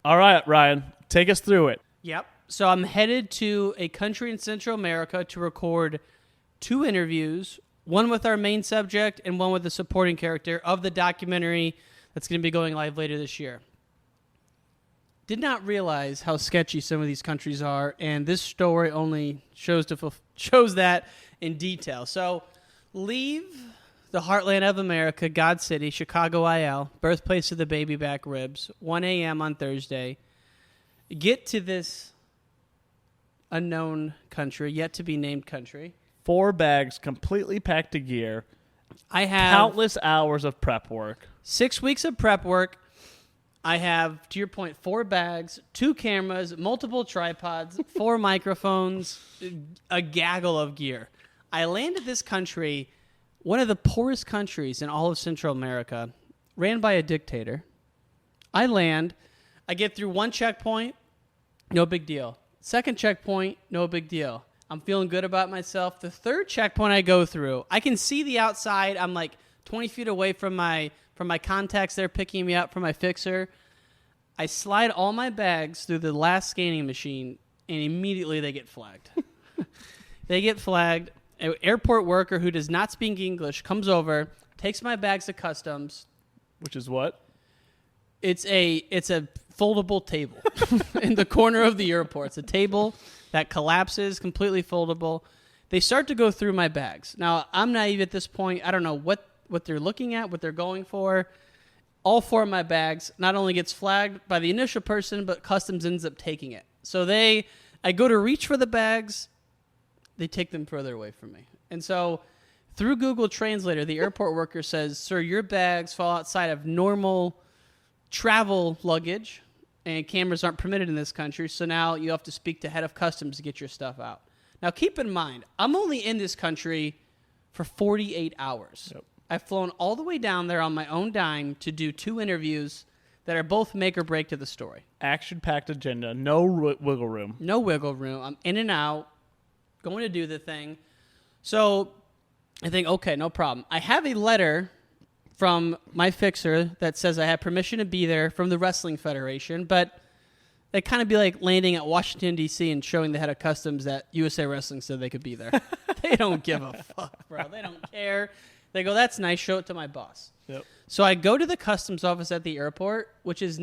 All right, Ryan, take us through it. Yep. So I'm headed to a country in Central America to record 2 interviews, one with our main subject and one with the supporting character of the documentary that's going to be going live later this year. Did not realize how sketchy some of these countries are, and this story only shows that in detail. So leave the heartland of America, God City, Chicago IL, birthplace of the baby back ribs, 1 a.m. on Thursday. Get to this unknown country, yet to be named country. 4 bags completely packed to gear. I have countless hours of prep work. 6 weeks of prep work. I have, to your point, 4 bags, 2 cameras, multiple tripods, 4 microphones, a gaggle of gear. I landed this country, one of the poorest countries in all of Central America, ran by a dictator. I land. I get through 1 checkpoint, no big deal. 2nd checkpoint, no big deal. I'm feeling good about myself. The 3rd checkpoint I go through, I can see the outside. I'm like 20 feet away from my contacts there picking me up from my fixer. I slide all my bags through the last scanning machine, and immediately they get flagged. They get flagged. An airport worker who does not speak English comes over, takes my bags to customs. Which is what? It's a foldable table in the corner of the airport. It's a table that collapses, completely foldable. They start to go through my bags. Now, I'm naive at this point. I don't know what they're looking at, what they're going for. All 4 of my bags not only gets flagged by the initial person, but customs ends up taking it. So I go to reach for the bags, they take them further away from me. And so through Google Translator, the airport worker says, "Sir, your bags fall outside of normal travel luggage, and cameras aren't permitted in this country, so now you have to speak to head of customs to get your stuff out." Now, keep in mind, I'm only in this country for 48 hours. Yep. I've flown all the way down there on my own dime to do 2 interviews that are both make or break to the story. Action-packed agenda. No wiggle room. No wiggle room. I'm in and out, going to do the thing. So I think, okay, no problem. I have a letter from my fixer that says I have permission to be there from the Wrestling Federation, but they kind of be like landing at Washington, D.C. and showing the head of customs that USA Wrestling said they could be there. They don't give a fuck, bro. They don't care. They go, "That's nice. Show it to my boss." Yep. So I go to the customs office at the airport, which is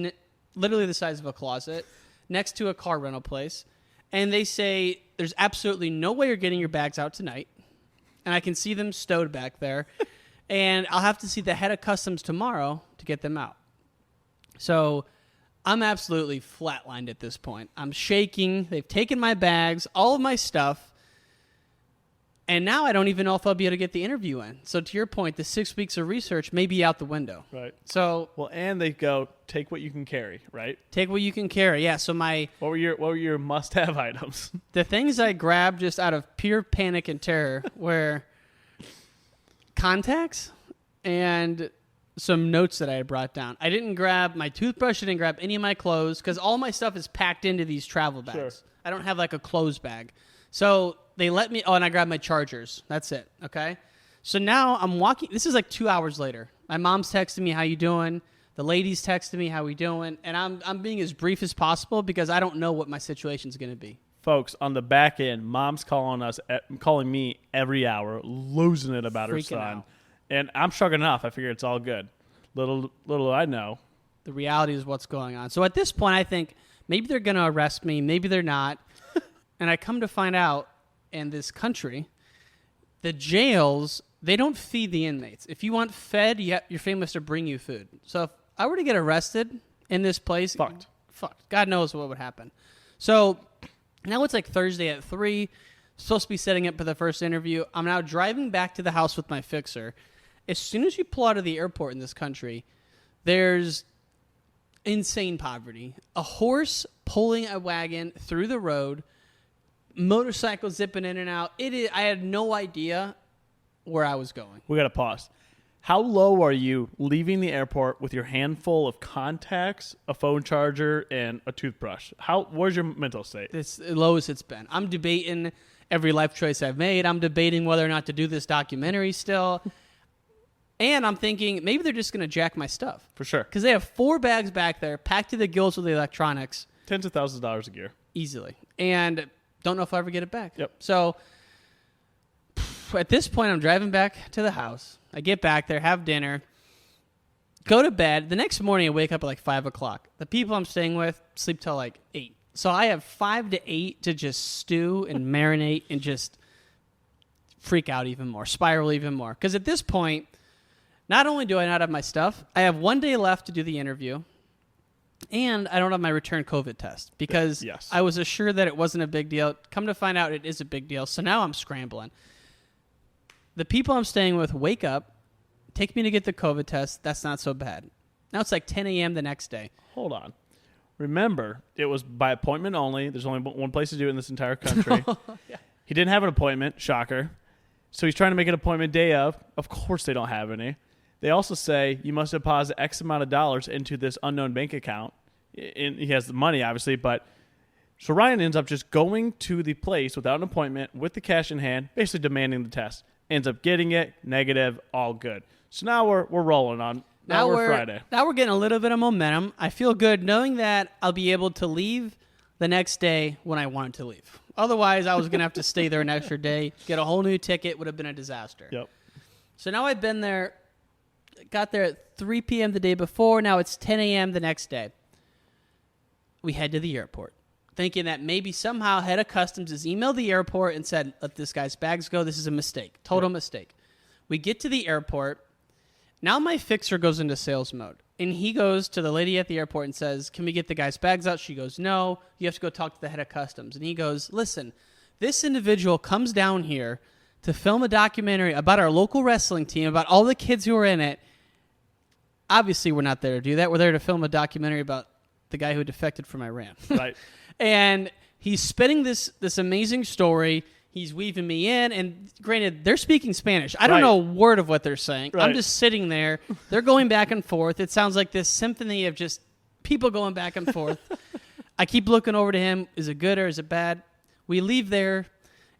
literally the size of a closet, next to a car rental place. And they say, "There's absolutely no way you're getting your bags out tonight." And I can see them stowed back there. And I'll have to see the head of customs tomorrow to get them out. So I'm absolutely flatlined at this point. I'm shaking. They've taken my bags, all of my stuff. And now I don't even know if I'll be able to get the interview in. So to your point, the 6 weeks of research may be out the window. Right. So well, and they go, take what you can carry, right? Take what you can carry. Yeah. So what were your must-have items? The things I grabbed just out of pure panic and terror were contacts and some notes that I had brought down. I didn't grab my toothbrush. I didn't grab any of my clothes because all my stuff is packed into these travel bags. Sure. I don't have like a clothes bag. So they let me, and I grabbed my chargers. That's it, okay? So now I'm walking. This is like 2 hours later. My mom's texting me, "How you doing?" The lady's texting me, "How we doing?" And I'm being as brief as possible because I don't know what my situation's going to be. Folks, on the back end, Mom's calling me every hour, losing it about her son. Out. And I'm shrugging it off. I figure it's all good. Little I know. The reality is what's going on. So at this point, I think maybe they're going to arrest me. Maybe they're not. And I come to find out in this country, the jails, they don't feed the inmates. If you want fed, your family has to bring you food. So if I were to get arrested in this place, fucked. God knows what would happen. So now it's like Thursday at 3, supposed to be setting up for the first interview. I'm now driving back to the house with my fixer. As soon as you pull out of the airport in this country, there's insane poverty. A horse pulling a wagon through the road, motorcycles zipping in and out. I had no idea where I was going. We got to pause. How low are you leaving the airport with your handful of contacts, a phone charger, and a toothbrush? Where's your mental state? It's the lowest it's been. I'm debating every life choice I've made. I'm debating whether or not to do this documentary still. And I'm thinking maybe they're just going to jack my stuff. For sure. Because they have 4 bags back there, packed to the gills with the electronics. Tens of thousands of dollars a gear. Easily. And don't know if I'll ever get it back. Yep. So at this point, I'm driving back to the house. I get back there, have dinner, go to bed. The next morning, I wake up at like 5 o'clock. The people I'm staying with sleep till like 8. So I have 5 to 8 to just stew and marinate and just freak out even more, spiral even more. Because at this point, not only do I not have my stuff, I have 1 day left to do the interview, and I don't have my return COVID test because Yes. I was assured that it wasn't a big deal. Come to find out, it is a big deal. So now I'm scrambling. The people I'm staying with wake up, take me to get the COVID test. That's not so bad. Now it's like 10 a.m. the next day. Hold on. Remember, it was by appointment only. There's only one place to do it in this entire country. Yeah. He didn't have an appointment. Shocker. So he's trying to make an appointment day of. Of course they don't have any. They also say you must deposit X amount of dollars into this unknown bank account. He has the money, obviously, but so Ryan ends up just going to the place without an appointment with the cash in hand, basically demanding the test. Ends up getting it, negative, all good. So now we're rolling on. Now we're Friday. Now we're getting a little bit of momentum. I feel good knowing that I'll be able to leave the next day when I wanted to leave. Otherwise, I was going to have to stay there an extra day, get a whole new ticket, would have been a disaster. Yep. So now I've been there, got there at 3 p.m. the day before. Now it's 10 a.m. the next day. We head to the airport, thinking that maybe somehow head of customs has emailed the airport and said, let this guy's bags go. This is a mistake. Total mistake. We get to the airport. Now my fixer goes into sales mode. And he goes to the lady at the airport and says, can we get the guy's bags out? She goes, no. You have to go talk to the head of customs. And he goes, listen, this individual comes down here to film a documentary about our local wrestling team, about all the kids who are in it. Obviously, we're not there to do that. We're there to film a documentary about the guy who defected from Iran. Right. And he's spinning this amazing story. He's weaving me in, and granted, they're speaking Spanish. I don't know a word of what they're saying. Right. I'm just sitting there. They're going back and forth. It sounds like this symphony of just people going back and forth. I keep looking over to him. Is it good or is it bad? We leave there,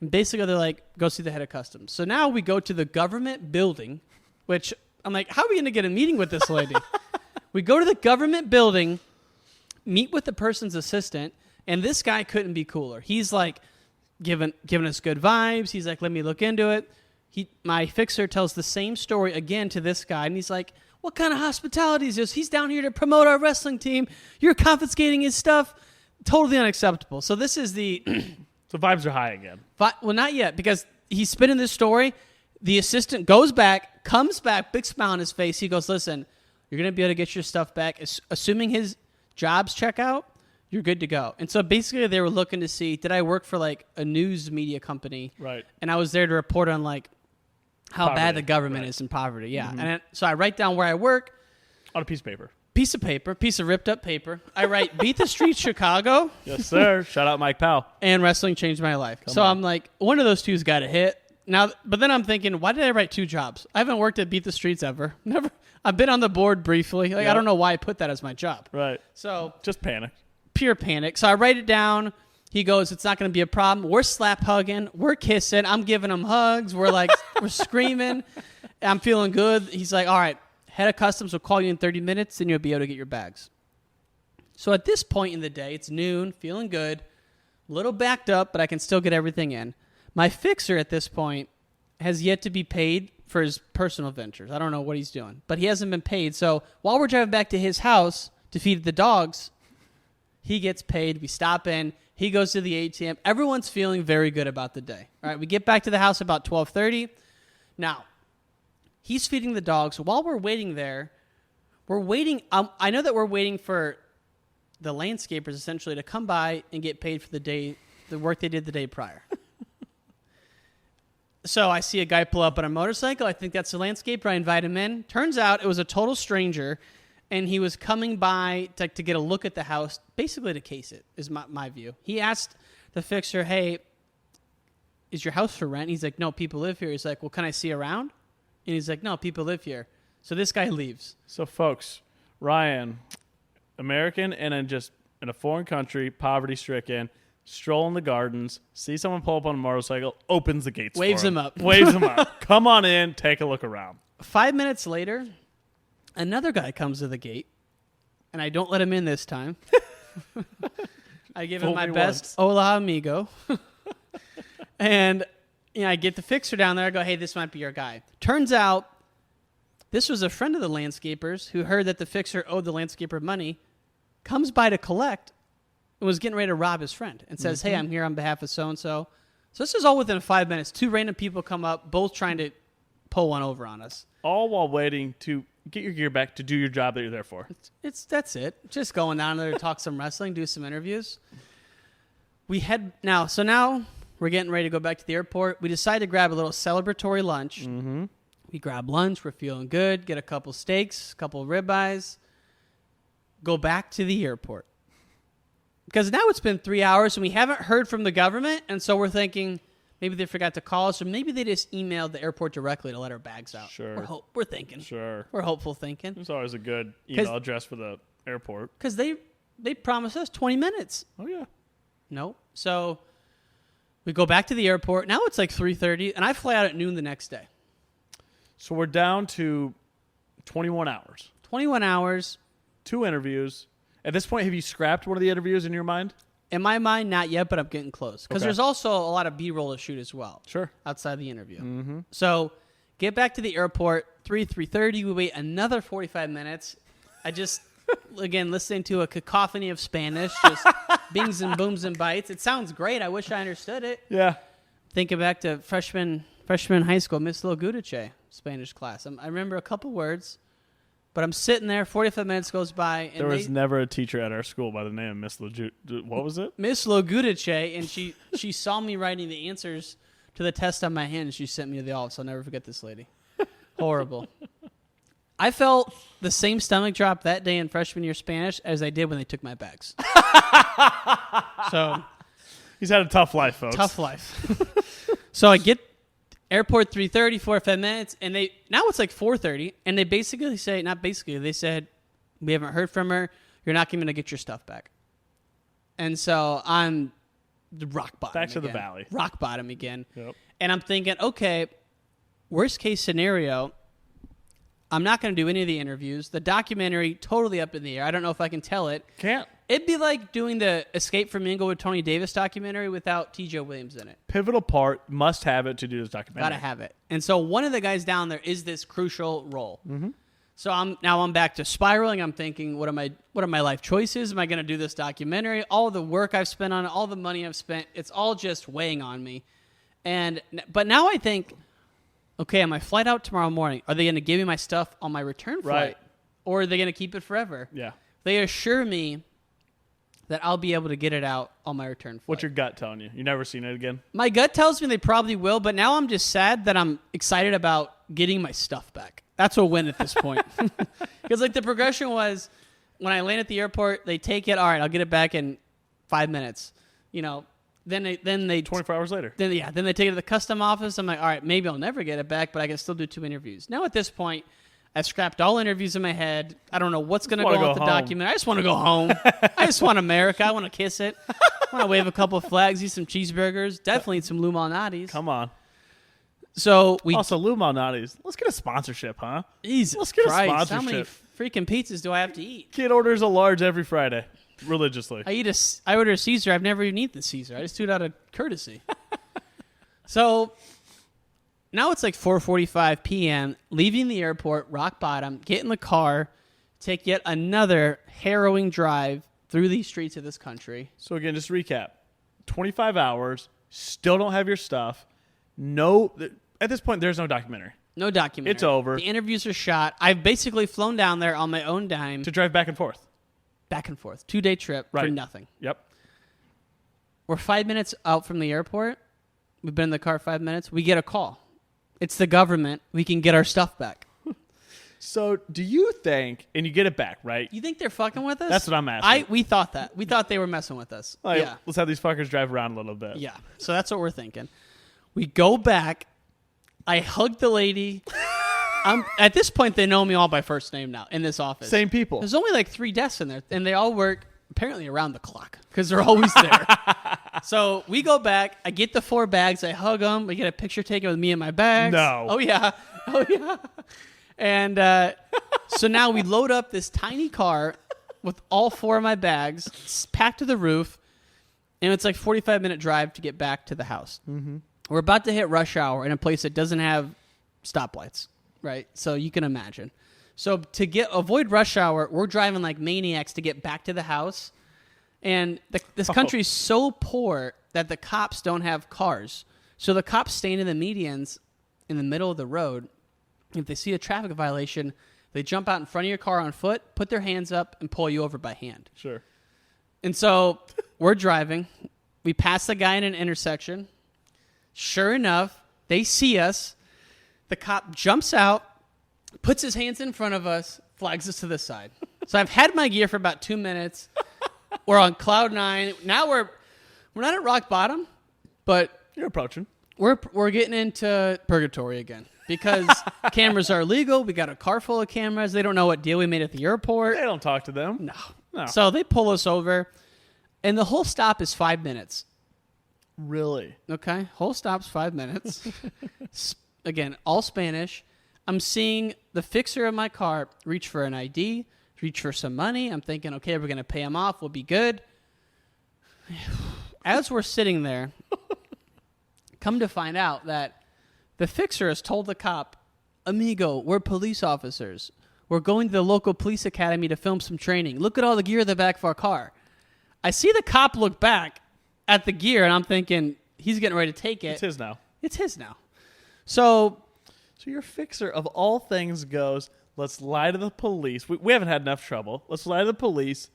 and basically they're like, go see the head of customs. So now we go to the government building, which I'm like, how are we going to get a meeting with this lady? We go to the government building, meet with the person's assistant, and this guy couldn't be cooler. He's like, giving us good vibes. He's like, let me look into it. My fixer tells the same story again to this guy, and he's like, what kind of hospitality is this? He's down here to promote our wrestling team. You're confiscating his stuff. Totally unacceptable. So this is the... So vibes are high again. Well, not yet, because he's spinning this story. The assistant goes back, comes back, big smile on his face. He goes, listen, you're going to be able to get your stuff back. Assuming his jobs check out, you're good to go. And so basically they were looking to see, did I work for like a news media company? Right. And I was there to report on like how Poverty. bad the government is in poverty. Yeah. Mm-hmm. And so I write down where I work. On a piece of paper. Piece of ripped up paper. I write Beat the Street Chicago. Yes, sir. Shout out Mike Powell. And wrestling changed my life. Come on. I'm like, one of those two's got to hit. Now, but then I'm thinking, why did I write 2 jobs? I haven't worked at Beat the Streets ever. Never. I've been on the board briefly. Like, Yep. I don't know why I put that as my job. Right. So Just panic. pure panic. So I write it down. He goes, it's not going to be a problem. We're slap hugging. We're kissing. I'm giving him hugs. We're like, we're screaming. I'm feeling good. He's like, all right, head of customs will call you in 30 minutes and you'll be able to get your bags. So at this point in the day, it's noon, feeling good, a little backed up, but I can still get everything in. My fixer at this point has yet to be paid for his personal ventures. I don't know what he's doing, but he hasn't been paid. So while we're driving back to his house to feed the dogs, he gets paid. We stop in. He goes to the ATM. Everyone's feeling very good about the day. All right, we get back to the house about 12:30. Now, he's feeding the dogs. While we're waiting there, we're waiting. I know that we're waiting for the landscapers essentially to come by and get paid for the work they did the day prior. So I see a guy pull up on a motorcycle. I think that's the landscaper. I invite him in. Turns out it was a total stranger, and he was coming by to get a look at the house, basically to case it, is my view. He asked the fixer, hey, is your house for rent? He's like, no, people live here. He's like, well, can I see around? And he's like, no, people live here. So this guy leaves. So, folks, Ryan, American and in a foreign country, poverty-stricken, stroll in the gardens, see someone pull up on a motorcycle, opens the gates Waves for him up. Waves him up. Come on in, take a look around. 5 minutes later, another guy comes to the gate, and I don't let him in this time. I give him Fool my me best once. hola amigo. And I get the fixer down there. I go, hey, this might be your guy. Turns out this was a friend of the landscapers who heard that the fixer owed the landscaper money, comes by to collect, and was getting ready to rob his friend and says, hey, I'm here on behalf of so-and-so. So this is all within 5 minutes. 2 random people come up, both trying to pull one over on us. All while waiting to get your gear back to do your job that you're there for. That's it. Just going down there to talk some wrestling, do some interviews. Now we're getting ready to go back to the airport. We decide to grab a little celebratory lunch. Mm-hmm. We grab lunch. We're feeling good. Get a couple steaks, a couple ribeyes. Go back to the airport. Because now it's been 3 hours and we haven't heard from the government. And so we're thinking maybe they forgot to call us or maybe they just emailed the airport directly to let our bags out. Sure. We're thinking. Sure. We're hopeful thinking. There's always a good email address for the airport. Because they promised us 20 minutes. Oh, yeah. Nope. So we go back to the airport. Now it's like 3:30 and I fly out at noon the next day. So we're down to 21 hours. 21 hours. 2 interviews. At this point, have you scrapped one of the interviews in your mind? In my mind, not yet, but I'm getting close. Because Okay. there's also a lot of B-roll to shoot as well. Sure. Outside the interview. Mm-hmm. So get back to the airport, 3:30. We wait another 45 minutes. I just, again, listening to a cacophony of Spanish, just bings and booms and bites. It sounds great. I wish I understood it. Yeah. Thinking back to freshman high school, Miss Logistical Spanish class. I remember a couple words, but I'm sitting there, 45 minutes goes by. And There was never a teacher at our school by the name of Miss what was it? Miss Logistical, and she saw me writing the answers to the test on my hand, and she sent me to the office. I'll never forget this lady. Horrible. I felt the same stomach drop that day in freshman year Spanish as I did when they took my bags. So He's had a tough life, folks. tough life. So I get airport 3:30, 45 minutes, and now it's like 4:30, and they basically say, not basically, they said, we haven't heard from her. You're not going to get your stuff back. And so I'm rock bottom Back to the again. valley. Rock bottom again. Yep. And I'm thinking, okay, worst case scenario, I'm not going to do any of the interviews. The documentary, totally up in the air. I don't know if I can tell it. Can't. It'd be like doing the Escape from Inglewood Tony Davis documentary without T.J. Williams in it. Pivotal part, must have it to do this documentary. Gotta have it. And so one of the guys down there is this crucial role. Mm-hmm. So I'm back to spiraling. I'm thinking, what are my life choices? Am I going to do this documentary? All the work I've spent on it, all the money I've spent, it's all just weighing on me. But now I think, okay, on my flight out tomorrow morning, are they going to give me my stuff on my return flight? Right. Or are they going to keep it forever? Yeah. They assure me that I'll be able to get it out on my return flight. What's your gut telling you? You never seen it again? My gut tells me they probably will, but now I'm just sad that I'm excited about getting my stuff back. That's a win at this point. Because like the progression was, when I land at the airport, they take it. All right, I'll get it back in 5 minutes. Then they 24 hours later. then they take it to the custom office. I'm like, all right, maybe I'll never get it back, but I can still do 2 interviews. Now at this point, I've scrapped all interviews in my head. I don't know what's going to go on with the document. I just want to go home. I just want America. I want to kiss it. I want to wave a couple of flags, eat some cheeseburgers, definitely eat some Lou Malnati's. Come on. So we Also, Lou Malnati's. Let's get a sponsorship, huh? Jesus Let's get a Christ, how many sponsorship. freaking pizzas do I have to eat? Kid orders a large every Friday, religiously. I order a Caesar. I've never even eaten the Caesar. I just do it out of courtesy. So now it's like 4:45 p.m. Leaving the airport, rock bottom, get in the car, take yet another harrowing drive through these streets of this country. So again, just to recap: 25 hours, still don't have your stuff. No, at this point, there's no documentary No documentary. It's over. The interviews are shot. I've basically flown down there on my own dime, to drive back and forth. back and forth, 2-day trip for Right. nothing. Yep. We're 5 minutes out from the airport. We've been in the car 5 minutes. We get a call. It's the government. We can get our stuff back. So, do you think, and you get it back, right? You think they're fucking with us? That's what I'm asking. We thought that. We thought they were messing with us. Like, Yeah. let's have these fuckers drive around a little bit. Yeah. So that's what we're thinking. We go back. I hug the lady. At this point, they know me all by first name now in this office. Same people. There's only like 3 desks in there, and they all work apparently around the clock because they're always there. So we go back. I get the 4 bags. I hug them. We get a picture taken with me and my bags. No. Oh, yeah. Oh, yeah. And so now we load up this tiny car with all 4 of my bags, packed to the roof, and it's like 45-minute drive to get back to the house. Mm-hmm. We're about to hit rush hour in a place that doesn't have stoplights, right? So you can imagine. So to avoid rush hour, we're driving like maniacs to get back to the house. And this country's so poor that the cops don't have cars. So the cops stand in the medians in the middle of the road. If they see a traffic violation, they jump out in front of your car on foot, put their hands up, and pull you over by hand. Sure. And so we're driving. We pass the guy in an intersection. Sure enough, they see us. The cop jumps out, puts his hands in front of us, flags us to the side. So I've had my gear for about 2 minutes. We're on cloud 9. Now we're not at rock bottom, but you're approaching. We're getting into purgatory again because cameras are illegal. We got a car full of cameras. They don't know what deal we made at the airport. They don't talk to them. No. So they pull us over, and the whole stop is 5 minutes. Really? Okay. Whole stop's 5 minutes. Again, all Spanish. I'm seeing the fixer of my car reach for an ID, reach for some money. I'm thinking, okay, we're going to pay him off. We'll be good. As we're sitting there, come to find out that the fixer has told the cop, amigo, we're police officers. We're going to the local police academy to film some training. Look at all the gear in the back of our car. I see the cop look back at the gear, and I'm thinking, he's getting ready to take it. It's his now. It's his now. So your fixer of all things goes, let's lie to the police. We haven't had enough trouble. Let's lie to the police.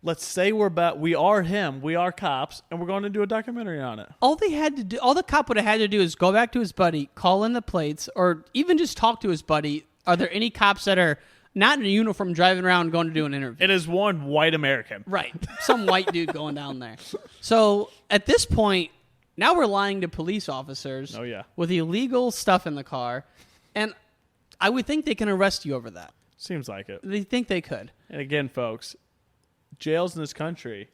Let's say we are him. We are cops, and we're going to do a documentary on it. All the cop would have had to do is go back to his buddy, call in the plates, or even just talk to his buddy. Are there any cops that are not in a uniform driving around going to do an interview? It is one white American. Right. Some white dude going down there. So at this point, now we're lying to police officers with illegal stuff in the car, and I would think they can arrest you over that. Seems like it. They think they could. And again, folks, jails in this country,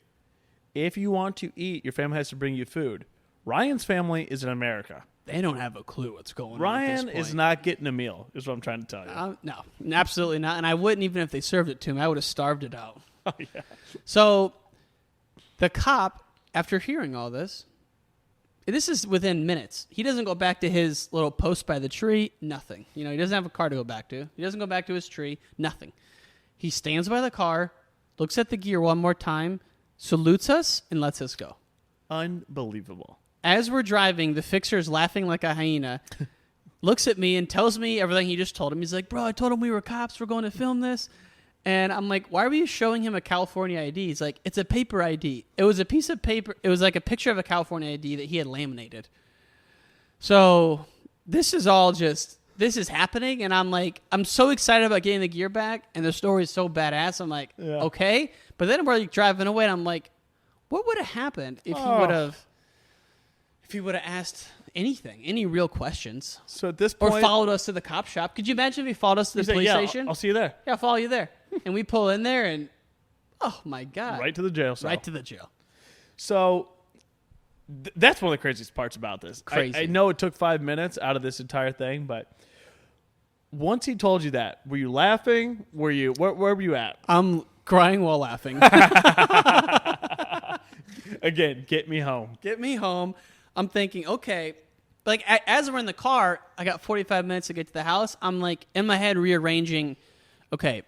if you want to eat, your family has to bring you food. Ryan's family is in America. They don't have a clue what's going on. Ryan is not getting a meal, is what I'm trying to tell you. No, absolutely not. And I wouldn't even if they served it to me. I would have starved it out. Oh, yeah. So the cop, after hearing all this is within minutes. He doesn't go back to his little post by the tree. Nothing. He doesn't have a car to go back to. He doesn't go back to his tree. Nothing. He stands by the car, looks at the gear one more time, salutes us, and lets us go. Unbelievable. As we're driving, the fixer is laughing like a hyena, looks at me and tells me everything he just told him. He's like, bro, I told him we were cops. We're going to film this. And I'm like, why were you showing him a California ID? He's like, it's a paper ID. It was a piece of paper. It was like a picture of a California ID that he had laminated. So this is happening. And I'm like, I'm so excited about getting the gear back. And the story is so badass. I'm like, okay. But then we're like driving away and I'm like, what would have happened if he would have asked anything, any real questions? So at this point, or followed us to the cop shop. Could you imagine if he followed us to the police station? I'll see you there. Yeah, I'll follow you there. And we pull in there and, oh my God. Right to the jail cell. Right to the jail. So that's one of the craziest parts about this. Crazy. I know it took 5 minutes out of this entire thing, but once he told you that, were you laughing? Where were you at? I'm crying while laughing. Again, get me home. Get me home. I'm thinking, okay, like as we're in the car, I got 45 minutes to get to the house. I'm like in my head rearranging, okay,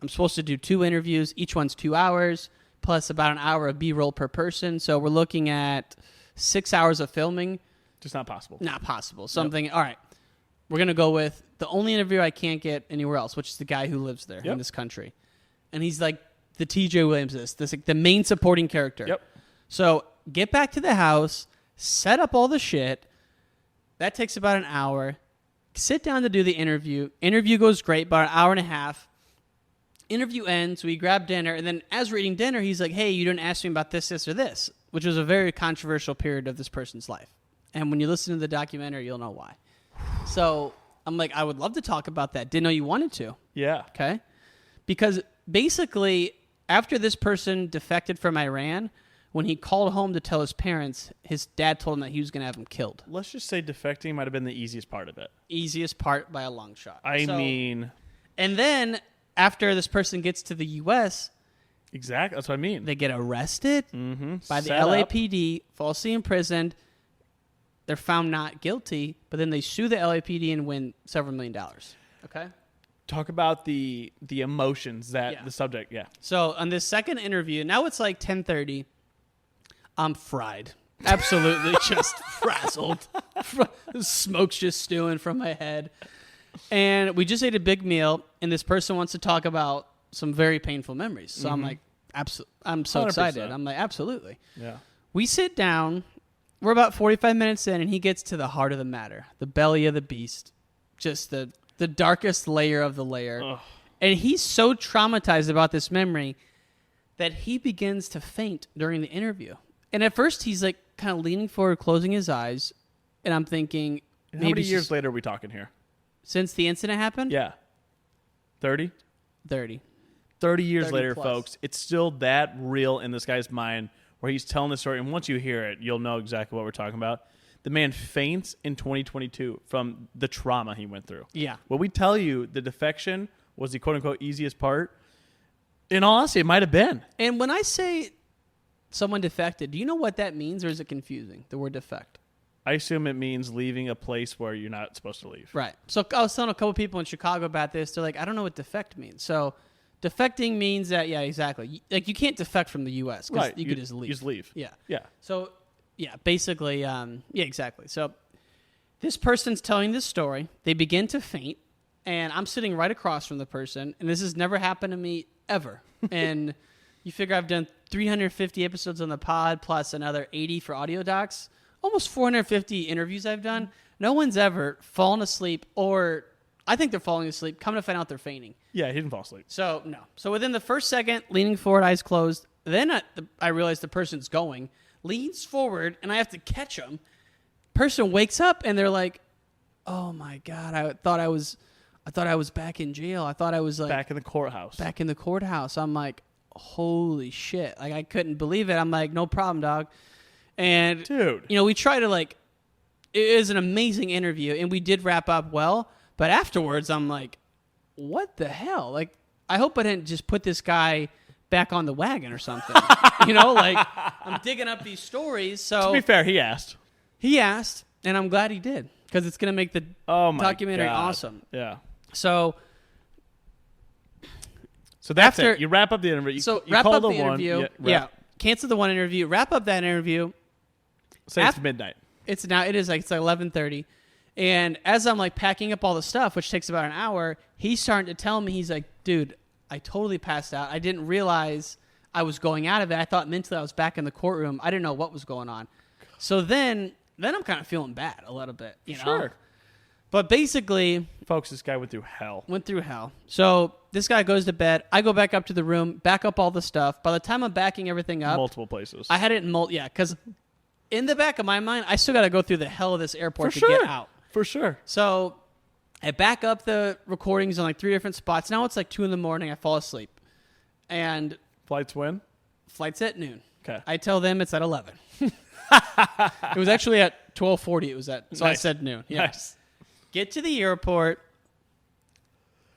I'm supposed to do 2 interviews. Each one's 2 hours plus about an hour of B-roll per person. So we're looking at 6 hours of filming. Just not possible. Not possible. So I'm thinking, all right, we're going to go with the only interview I can't get anywhere else, which is the guy who lives there in this country. And he's like the TJ Williams, this like the main supporting character. Yep. So get back to the house, set up all the shit. That takes about an hour. Sit down to do the interview. Interview goes great, about an hour and a half. Interview ends. We grab dinner. And then as we're eating dinner, he's like, hey, you didn't ask me about this, or this, which was a very controversial period of this person's life. And when you listen to the documentary, you'll know why. So I'm like, I would love to talk about that. Didn't know you wanted to. Yeah. Okay. Because basically, after this person defected from Iran, when he called home to tell his parents, his dad told him that he was going to have him killed. Let's just say defecting might have been the easiest part of it. Easiest part by a long shot. I mean... And then, after this person gets to the U.S., exactly, that's what I mean. they get arrested by the Set up. LAPD, falsely imprisoned. They're found not guilty, but then they sue the LAPD and win several $1 million. Okay? Talk about the emotions that the subject, So, on this second interview, now it's like 10:30. I'm fried. Absolutely just frazzled. Smoke's just stewing from my head. And we just ate a big meal, and this person wants to talk about some very painful memories. So I'm like, I'm so 100%. excited. I'm like, absolutely. Yeah. We sit down. We're about 45 minutes in, and he gets to the heart of the matter, the belly of the beast, just the darkest layer of the layer. Ugh. And he's so traumatized about this memory that he begins to faint during the interview. And at first, he's like kind of leaning forward, closing his eyes, and I'm thinking, How maybe many years later are we talking here? since the incident happened? Yeah. 30? 30. 30 years 30 later, plus. folks, it's still that real in this guy's mind where he's telling the story. And once you hear it, you'll know exactly what we're talking about. The man faints in 2022 from the trauma he went through. Yeah. When we tell you the defection was the quote-unquote easiest part, in all honesty, it might have been. And when I say someone defected, do you know what that means, or is it confusing, the word defect? I assume it means leaving a place where you're not supposed to leave. Right. So I was telling a couple people in Chicago about this. They're like, I don't know what defect means. So defecting means that, yeah, exactly. Like, you can't defect from the U.S. because Right. you could just leave. You just leave. Yeah. Yeah. So, yeah, basically, yeah, exactly. So this person's telling this story. They begin to faint, and I'm sitting right across from the person, and this has never happened to me ever. And you figure I've done 350 episodes on the pod plus another 80 for audio docs. Almost 450 interviews I've done. No one's ever fallen asleep, or I think they're falling asleep. Come to find out they're fainting. Yeah, he didn't fall asleep. So, no. So within the first second, leaning forward, eyes closed. Then I realize the person's going, leans forward, and I have to catch him. Person wakes up, and they're like, oh, my God, I thought I was back in jail. I thought I was like Back in the courthouse. back in the courthouse. I'm like, holy shit. Like, I couldn't believe it. I'm like, no problem, dog. And, Dude. you know, we try to, like, it is an amazing interview, and we did wrap up well. But afterwards, I'm like, what the hell? Like, I hope I didn't just put this guy back on the wagon or something. You know, like, I'm digging up these stories. So To be fair, he asked. he asked, and I'm glad he did, because it's going to make the documentary God. awesome. Yeah. So That's after- it. You wrap up the interview. You wrap call up the the one. interview. Yeah. Cancel the one interview. Wrap up that interview. Say it's midnight. It's 11:30, and as I'm like packing up all the stuff, which takes about an hour, he's starting to tell me, he's like, dude, I totally passed out. I didn't realize I was going out of it. I thought mentally I was back in the courtroom. I didn't know what was going on. So then I'm kind of feeling bad a little bit, you know. Sure. But basically, Folks, this guy went through hell. went through hell. So this guy goes to bed. I go back up to the room, back up all the stuff. By the time I'm backing everything up, Multiple places. I had it in because in the back of my mind, I still got to go through the hell of this airport For to sure. get out. For sure. So I back up the recordings on like 3 different spots. Now it's like 2 a.m. I fall asleep. And Flights when? flight's at noon. Okay. I tell them it's at 11. It was actually at 12:40. It was at, so I Nice. said noon. Yeah. Nice. Get to the airport.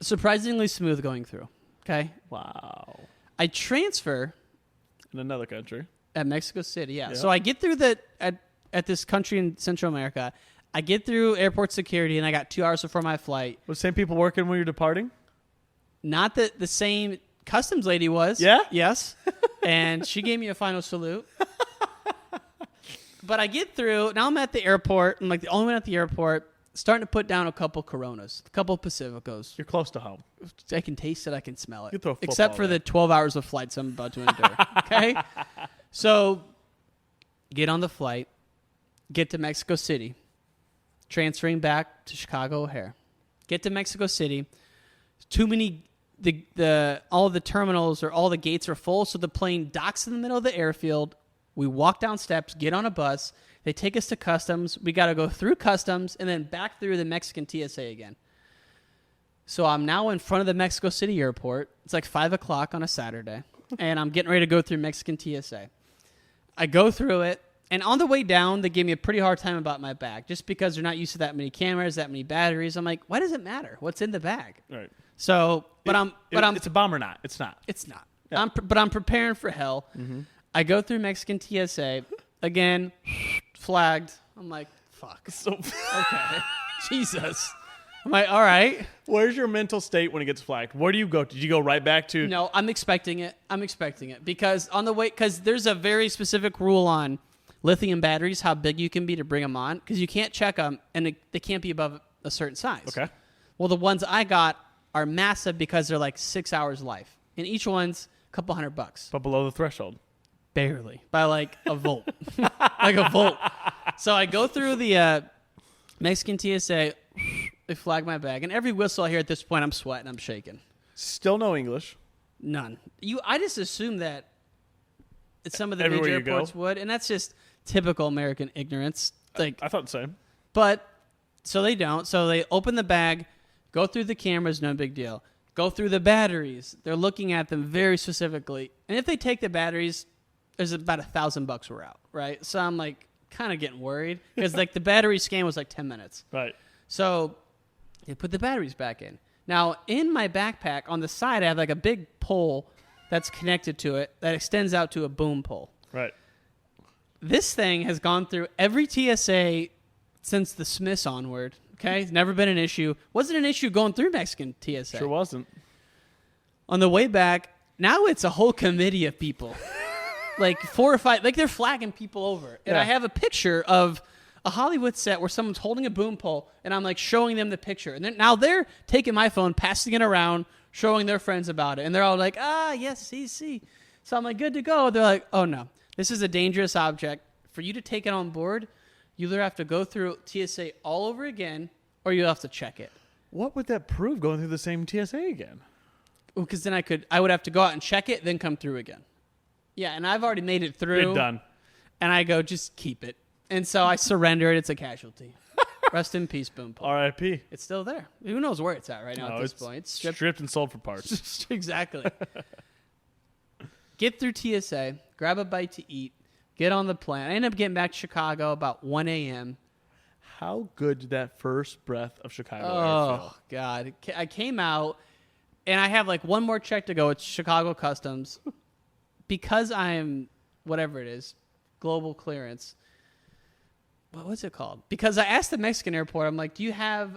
Surprisingly smooth going through. Okay. Wow. I transfer In another country. at Mexico City. Yeah. Yeah. So I get through at this country in Central America. I get through airport security, and I got 2 hours before my flight. Was the same people working when you're departing? Not that the same customs lady was. Yeah? Yes. And she gave me a final salute. But I get through. Now I'm at the airport. I'm like the only one at the airport. Starting to put down a couple Coronas, a couple Pacificos. You're close to home. I can taste it. I can smell it. You throw a football Except for there. the 12 hours of flights I'm about to endure. Okay? So get on the flight. Get to Mexico City. Transferring back to Chicago O'Hare. Get to Mexico City. Too many, all the terminals or all the gates are full, so the plane docks in the middle of the airfield. We walk down steps, get on a bus. They take us to customs. We got to go through customs and then back through the Mexican TSA again. So I'm now in front of the Mexico City airport. It's like 5 o'clock on a Saturday, and I'm getting ready to go through Mexican TSA. I go through it. And on the way down, they gave me a pretty hard time about my bag, just because they're not used to that many cameras, that many batteries. I'm like, why does it matter? What's in the bag? Right. So, it's a bomb or not? It's not. It's not. Yeah. But I'm preparing for hell. Mm-hmm. I go through Mexican TSA again, flagged. I'm like, fuck. So Okay, Jesus. I'm like, all right. where's your mental state when it gets flagged? Where do you go? Did you go right back to? No, I'm expecting it. Because on the way, because there's a very specific rule on lithium batteries, how big you can be to bring them on, because you can't check them, and they can't be above a certain size. Okay. Well, the ones I got are massive because they're like 6 hours life, and each one's a couple $100. But below the threshold. Barely. By like a volt. Like a volt. So I go through the Mexican TSA, they flag my bag, and every whistle I hear at this point, I'm sweating, I'm shaking. Still no English. None. I just assume that some of the Everywhere major you go? airports would, and that's just typical American ignorance. Like, I thought the same. but so they don't. So they open the bag, go through the cameras, no big deal. Go through the batteries. They're looking at them very specifically, and if they take the batteries, there's about $1,000 we're out, right? So I'm like kind of getting worried because like the battery scan was like 10 minutes. Right. So they put the batteries back in. Now, in my backpack, on the side, I have like a big pole that's connected to it that extends out to a boom pole. Right. This thing has gone through every TSA since the Smiths onward. Okay? It's never been an issue. Wasn't an issue going through Mexican TSA. Sure wasn't. On the way back, now it's a whole committee of people. Like 4 or 5, like they're flagging people over. And Yeah. I have a picture of a Hollywood set where someone's holding a boom pole, and I'm like showing them the picture. And now they're taking my phone, passing it around, showing their friends about it. And they're all like, yes, see. So I'm like, good to go. They're like, oh, no. This is a dangerous object. For you to take it on board, you either have to go through TSA all over again, or you have to check it. What would that prove going through the same TSA again? Because then I would have to go out and check it, then come through again. Yeah, and I've already made it through. You're done. And I go, just keep it. And so I surrender it. It's a casualty. Rest in peace, boom pole. R.I.P. It's still there. Who knows where it's at right now No, at this it's point? It's stripped and sold for parts. Exactly. Get through TSA, grab a bite to eat, get on the plane. I end up getting back to Chicago about 1 a.m. How good did that first breath of Chicago air Oh, feel? God. I came out, and I have like one more check to go. It's Chicago Customs. Because I'm, whatever it is, global clearance. What's it called? Because I asked the Mexican airport, I'm like, do you have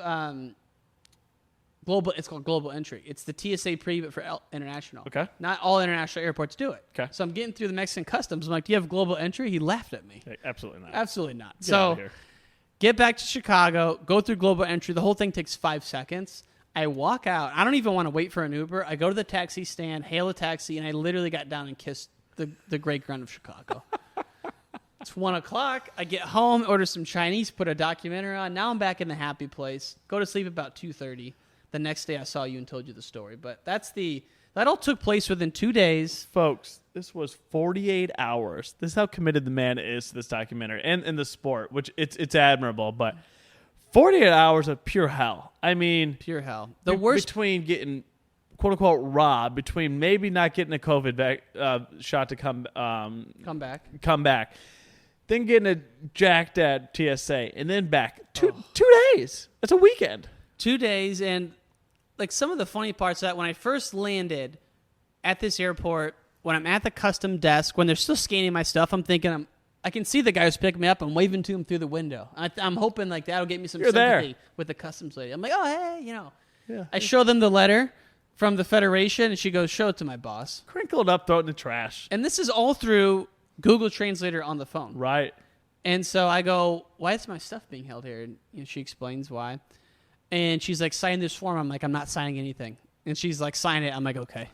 global? It's called global entry. It's the TSA pre, but for international. Okay. Not all international airports do it. Okay. So I'm getting through the Mexican customs. I'm like, do you have global entry? He laughed at me. Okay, absolutely not. Absolutely not. Get out of So here. get back to Chicago, go through global entry. The whole thing takes 5 seconds. I walk out. I don't even want to wait for an Uber. I go to the taxi stand, hail a taxi, and I literally got down and kissed the great grunt of Chicago. It's 1 o'clock. I get home, order some Chinese, put a documentary on. Now I'm back in the happy place. Go to sleep about 2:30. The next day I saw you and told you the story. But that all took place within 2 days. Folks, this was 48 hours. This is how committed the man is to this documentary and the sport, which it's admirable, but 48 hours of pure hell. I mean, Pure hell. The worst. between getting quote unquote robbed, between maybe not getting a COVID shot to come back, then getting a jacked at TSA, and then back 2 days. That's a weekend. 2 days, and like some of the funny parts of that, when I first landed at this airport, when I'm at the custom desk, when they're still scanning my stuff, I'm thinking I can see the guy who's picking me up. I'm waving to him through the window. I'm hoping like that'll get me some You're sympathy there. with the customs lady. I'm like, oh hey, Yeah. I show them the letter from the Federation, and she goes, show it to my boss. Crinkled up, throw it in the trash. And this is all through Google Translator on the phone. Right. And so I go, why is my stuff being held here? And she explains why. And she's like, sign this form. I'm like, I'm not signing anything. And she's like, sign it. I'm like, okay.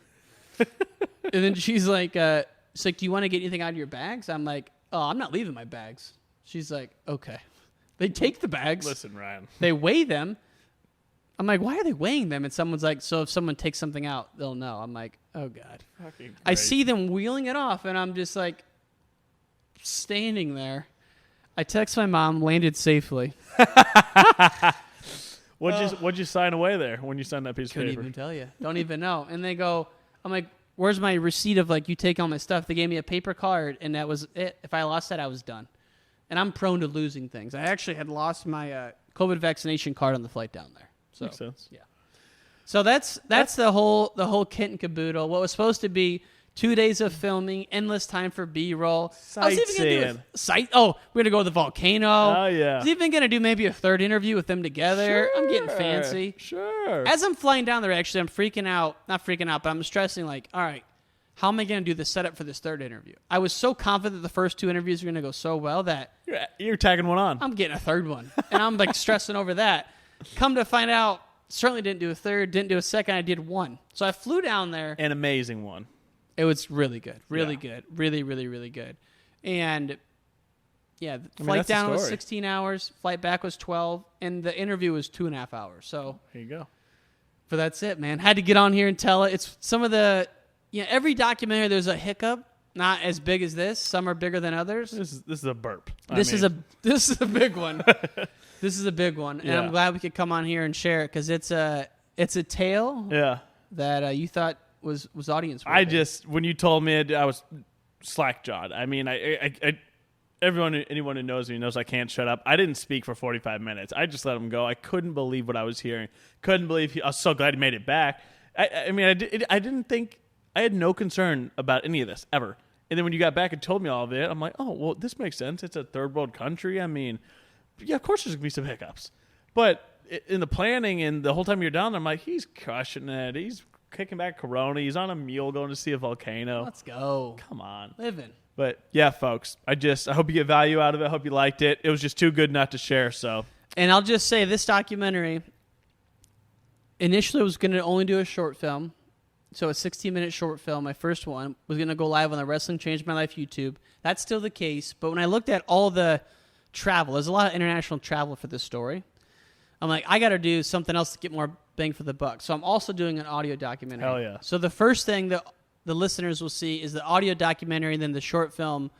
And then she's like, do you want to get anything out of your bags? I'm like, oh, I'm not leaving my bags. She's like, okay. They take the bags. Listen, Ryan. They weigh them. I'm like, why are they weighing them? And someone's like, so if someone takes something out, they'll know. I'm like, oh, God. Fucking I great. see them wheeling it off, and I'm just like standing there. I text my mom, landed safely. What'd you sign away there when you signed that piece of Couldn't paper? even tell you. Don't even know. And they go, I'm like, where's my receipt of like you take all my stuff? They gave me a paper card, and that was it. If I lost that, I was done. And I'm prone to losing things. I actually had lost my COVID vaccination card on the flight down there. So, Makes sense. Yeah. So that's the whole kit and caboodle. What was supposed to be 2 days of filming, endless time for B-roll. I was even going to do we're going to go to the volcano. Oh, yeah. I was even going to do maybe a third interview with them together. Sure. I'm getting fancy. Sure. As I'm flying down there, actually, I'm freaking out. Not freaking out, but I'm stressing like, all right, how am I going to do the setup for this third interview? I was so confident that the first 2 interviews were going to go so well that You're tagging one on. I'm getting a third one. And I'm like stressing over that. Come to find out, certainly didn't do a third, didn't do a second. I did one. So I flew down there. An amazing one. It was really good. Really good. Really, really, really good. And yeah, the flight down was 16 hours. Flight back was 12. And the interview was 2.5 hours. So here you go. But that's it, man. Had to get on here and tell it. It's some of the, every documentary there's a hiccup. Not as big as this. Some are bigger than others. This is a burp. This is a big one. This is a big one, and I'm glad we could come on here and share it because it's a tale that you thought was audience worthy. When you told me, I was slack-jawed. I mean, anyone who knows me knows I can't shut up. I didn't speak for 45 minutes. I just let him go. I couldn't believe what I was hearing. Couldn't believe I was so glad he made it back. I didn't think I had no concern about any of this ever. And then when you got back and told me all of it, I'm like, oh, well, this makes sense. It's a third world country. I mean, yeah, of course there's going to be some hiccups. But in the planning and the whole time you're down there, I'm like, he's crushing it. He's kicking back Corona. He's on a mule going to see a volcano. Let's go. Come on. Living. But yeah, folks, I hope you get value out of it. I hope you liked it. It was just too good not to share. So, and I'll just say this documentary initially was going to only do a short film. So a 16-minute short film, my first one, was going to go live on the Wrestling Changed My Life YouTube. That's still the case. But when I looked at all the travel, there's a lot of international travel for this story. I'm like, I got to do something else to get more bang for the buck. So I'm also doing an audio documentary. Hell yeah. So the first thing that the listeners will see is the audio documentary and then the short film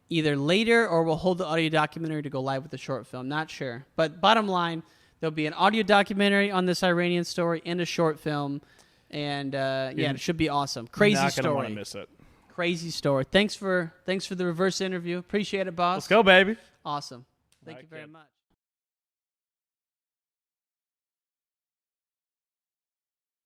either later or we'll hold the audio documentary to go live with the short film. Not sure. But bottom line, there'll be an audio documentary on this Iranian story and a short film. And it should be awesome. Crazy not story. Not gonna want to miss it. Crazy story. Thanks for the reverse interview. Appreciate it, boss. Let's go, baby. Awesome. Thank you very much.